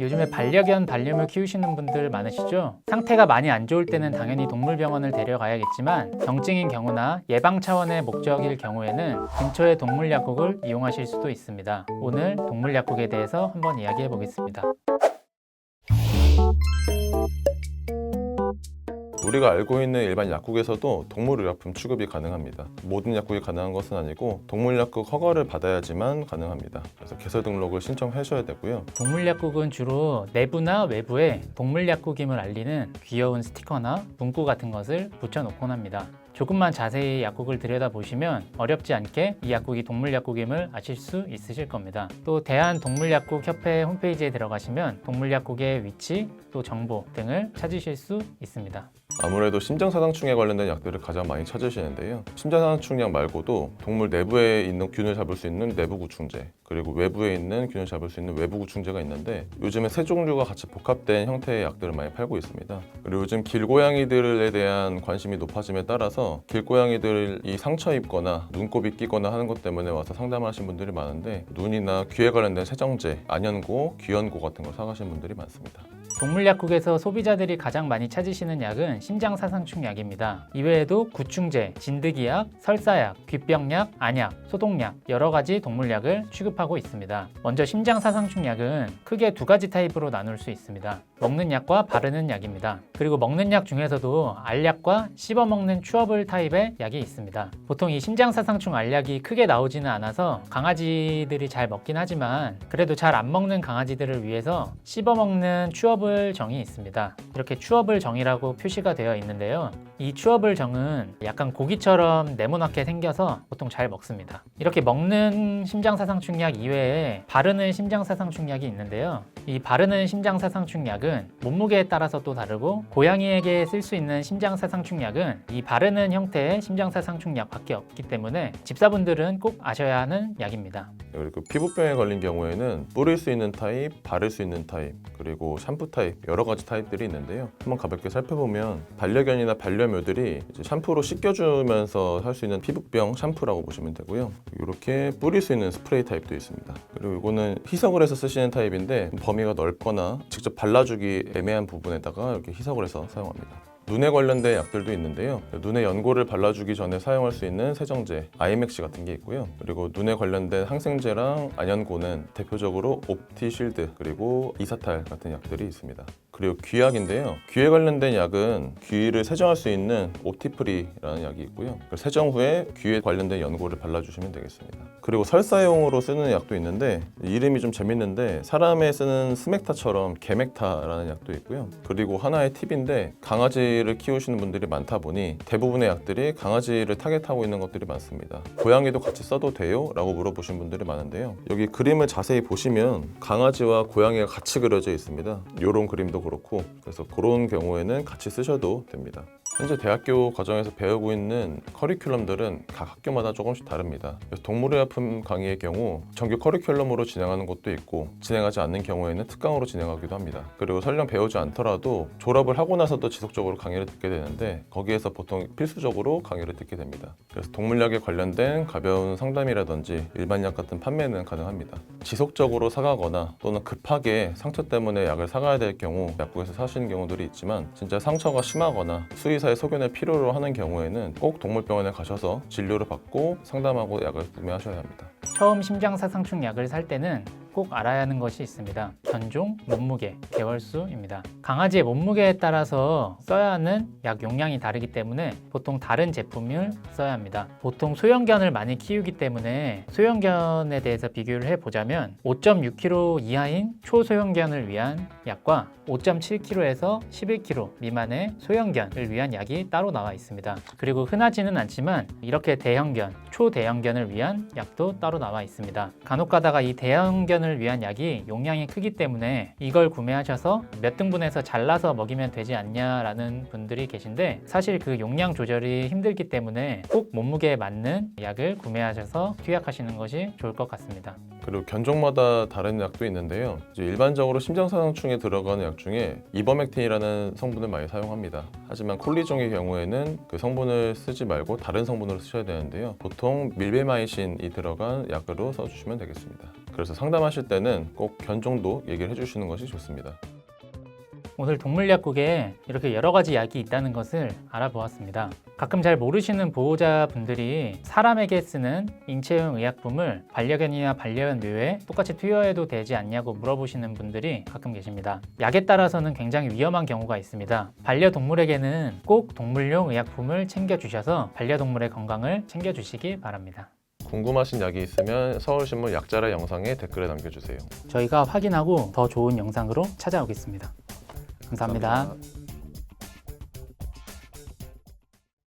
요즘에 반려견, 반려묘 키우시는 분들 많으시죠? 상태가 많이 안 좋을 때는 당연히 동물병원을 데려가야겠지만 경증인 경우나 예방 차원의 목적일 경우에는 근처의 동물약국을 이용하실 수도 있습니다. 오늘 동물약국에 대해서 한번 이야기해 보겠습니다. 우리가 알고 있는 일반 약국에서도 동물의약품 취급이 가능합니다. 모든 약국이 가능한 것은 아니고 동물약국 허가를 받아야지만 가능합니다. 그래서 개설 등록을 신청하셔야 되고요. 동물약국은 주로 내부나 외부에 동물약국임을 알리는 귀여운 스티커나 문구 같은 것을 붙여놓곤 합니다. 조금만 자세히 약국을 들여다보시면 어렵지 않게 이 약국이 동물약국임을 아실 수 있으실 겁니다. 또 대한동물약국협회 홈페이지에 들어가시면 동물약국의 위치, 또 정보 등을 찾으실 수 있습니다. 아무래도 심장사상충에 관련된 약들을 가장 많이 찾으시는데요. 심장사상충약 말고도 동물 내부에 있는 균을 잡을 수 있는 내부구충제, 그리고 외부에 있는 균을 잡을 수 있는 외부구충제가 있는데 요즘에 세 종류가 같이 복합된 형태의 약들을 많이 팔고 있습니다. 그리고 요즘 길고양이들에 대한 관심이 높아짐에 따라서 길고양이들이 상처 입거나 눈곱이 끼거나 하는 것 때문에 와서 상담하신 분들이 많은데 눈이나 귀에 관련된 세정제, 안연고, 귀연고 같은 걸 사가신 분들이 많습니다. 동물약국에서 소비자들이 가장 많이 찾으시는 약은 심장사상충 약입니다. 이외에도 구충제, 진드기약, 설사약, 귀병약, 안약, 소독약 여러 가지 동물약을 취급하고 있습니다. 먼저 심장사상충 약은 크게 두 가지 타입으로 나눌 수 있습니다. 먹는 약과 바르는 약입니다. 그리고 먹는 약 중에서도 알약과 씹어먹는 추어블 타입의 약이 있습니다. 보통 이 심장사상충 알약이 크게 나오지는 않아서 강아지들이 잘 먹긴 하지만 그래도 잘 안 먹는 강아지들을 위해서 씹어먹는 추어블 정이 있습니다. 이렇게 추어블 정이라고 표시가 되어 있는데요. 이 추어블 정은 약간 고기처럼 네모나게 생겨서 보통 잘 먹습니다. 이렇게 먹는 심장사상충 약 이외에 바르는 심장사상충 약이 있는데요. 이 바르는 심장사상충 약은 몸무게에 따라서 또 다르고 고양이에게 쓸 수 있는 심장사상충 약은 이 바르는 형태의 심장사상충 약밖에 없기 때문에 집사분들은 꼭 아셔야 하는 약입니다. 그리고 피부병에 걸린 경우에는 뿌릴 수 있는 타입, 바를 수 있는 타입, 그리고 샴푸 타입 여러 가지 타입들이 있는데요. 한번 가볍게 살펴보면 반려견이나 반려묘들이 이제 샴푸로 씻겨주면서 할 수 있는 피부병 샴푸라고 보시면 되고요. 이렇게 뿌릴 수 있는 스프레이 타입도 있습니다. 그리고 이거는 희석을 해서 쓰시는 타입인데 범위가 넓거나 직접 발라주기 애매한 부분에다가 이렇게 희석을 해서 사용합니다. 눈에 관련된 약들도 있는데요. 눈에 연고를 발라주기 전에 사용할 수 있는 세정제, 아이맥시 같은 게 있고요. 그리고 눈에 관련된 항생제랑 안연고는 대표적으로 옵티쉴드 그리고 이사탈 같은 약들이 있습니다. 그리고 귀약인데요. 귀에 관련된 약은 귀를 세정할 수 있는 옵티프리라는 약이 있고요. 세정 후에 귀에 관련된 연고를 발라주시면 되겠습니다. 그리고 설사용으로 쓰는 약도 있는데 이름이 좀 재밌는데 사람에 쓰는 스맥타처럼 게맥타라는 약도 있고요. 그리고 하나의 팁인데 강아지를 키우시는 분들이 많다 보니 대부분의 약들이 강아지를 타겟하고 있는 것들이 많습니다. 고양이도 같이 써도 돼요? 라고 물어보신 분들이 많은데요. 여기 그림을 자세히 보시면 강아지와 고양이가 같이 그려져 있습니다. 이런 그림도 그렇고 그래서 그런 경우에는 같이 쓰셔도 됩니다. 현재 대학교 과정에서 배우고 있는 커리큘럼들은 각 학교마다 조금씩 다릅니다. 그래서 동물의약품 강의의 경우 정규 커리큘럼으로 진행하는 것도 있고 진행하지 않는 경우에는 특강으로 진행하기도 합니다. 그리고 설령 배우지 않더라도 졸업을 하고 나서도 지속적으로 강의를 듣게 되는데 거기에서 보통 필수적으로 강의를 듣게 됩니다. 그래서 동물약에 관련된 가벼운 상담이라든지 일반약 같은 판매는 가능합니다. 지속적으로 사가거나 또는 급하게 상처 때문에 약을 사가야 될 경우 약국에서 사시는 경우들이 있지만 진짜 상처가 심하거나 수의사의 소견을 필요로 하는 경우에는 꼭 동물병원에 가셔서 진료를 받고 상담하고 약을 구매하셔야 합니다. 처음 심장사상충 약을 살 때는 꼭 알아야 하는 것이 있습니다. 견종, 몸무게, 개월수입니다. 강아지의 몸무게에 따라서 써야 하는 약 용량이 다르기 때문에 보통 다른 제품을 써야 합니다. 보통 소형견을 많이 키우기 때문에 소형견에 대해서 비교를 해보자면 5.6kg 이하인 초소형견을 위한 약과 5.7kg에서 11kg 미만의 소형견을 위한 약이 따로 나와 있습니다. 그리고 흔하지는 않지만 이렇게 대형견, 초대형견을 위한 약도 따로 나와 있습니다. 간혹 가다가 이 대형견을 위한 약이 용량이 크기 때문에 이걸 구매하셔서 몇 등분해서 잘라서 먹이면 되지 않냐라는 분들이 계신데 사실 그 용량 조절이 힘들기 때문에 꼭 몸무게에 맞는 약을 구매하셔서 투약하시는 것이 좋을 것 같습니다. 그리고 견종마다 다른 약도 있는데요. 이제 일반적으로 심장사상충에 들어가는 약 중에 이버맥틴이라는 성분을 많이 사용합니다. 하지만 콜리종의 경우에는 그 성분을 쓰지 말고 다른 성분으로 쓰셔야 되는데요. 보통 밀베마이신이 들어간 약으로 써주시면 되겠습니다. 그래서 상담하실 때는 꼭 견종도 얘기를 해주시는 것이 좋습니다. 오늘 동물약국에 이렇게 여러 가지 약이 있다는 것을 알아보았습니다. 가끔 잘 모르시는 보호자분들이 사람에게 쓰는 인체용 의약품을 반려견이나 반려묘에 똑같이 투여해도 되지 않냐고 물어보시는 분들이 가끔 계십니다. 약에 따라서는 굉장히 위험한 경우가 있습니다. 반려동물에게는 꼭 동물용 의약품을 챙겨주셔서 반려동물의 건강을 챙겨주시기 바랍니다. 궁금하신 약이 있으면 서울신문 약자라 영상에 댓글에 남겨주세요. 저희가 확인하고 더 좋은 영상으로 찾아오겠습니다. 감사합니다. 감사합니다.